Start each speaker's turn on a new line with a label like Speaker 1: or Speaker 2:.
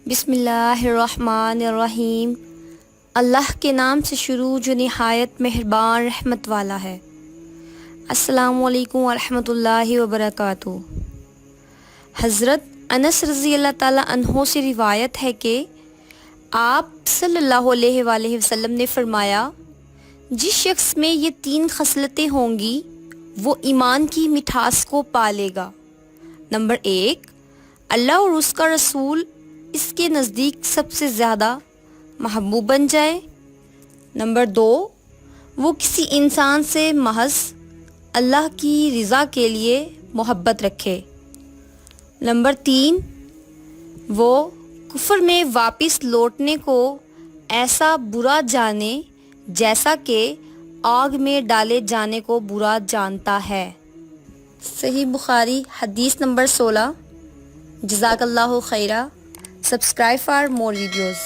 Speaker 1: بسم اللہ الرحمن الرحیم۔ اللہ کے نام سے شروع جو نہایت مہربان رحمت والا ہے۔ السلام علیکم ورحمۃ اللہ وبرکاتہ۔ حضرت انس رضی اللہ تعالیٰ عنہ سے روایت ہے کہ آپ صلی اللہ علیہ وآلہ وسلم نے فرمایا، جس شخص میں یہ 3 خصلتیں ہوں گی وہ ایمان کی مٹھاس کو پالے گا۔ نمبر 1، اللہ اور اس کا رسول اس کے نزدیک سب سے زیادہ محبوب بن جائے۔ نمبر 2، وہ کسی انسان سے محض اللہ کی رضا کے لیے محبت رکھے۔ نمبر 3، وہ کفر میں واپس لوٹنے کو ایسا برا جانے جیسا کہ آگ میں ڈالے جانے کو برا جانتا ہے۔ صحیح بخاری حدیث نمبر 16۔ جزاک اللہ خیرہ۔ Subscribe for more videos.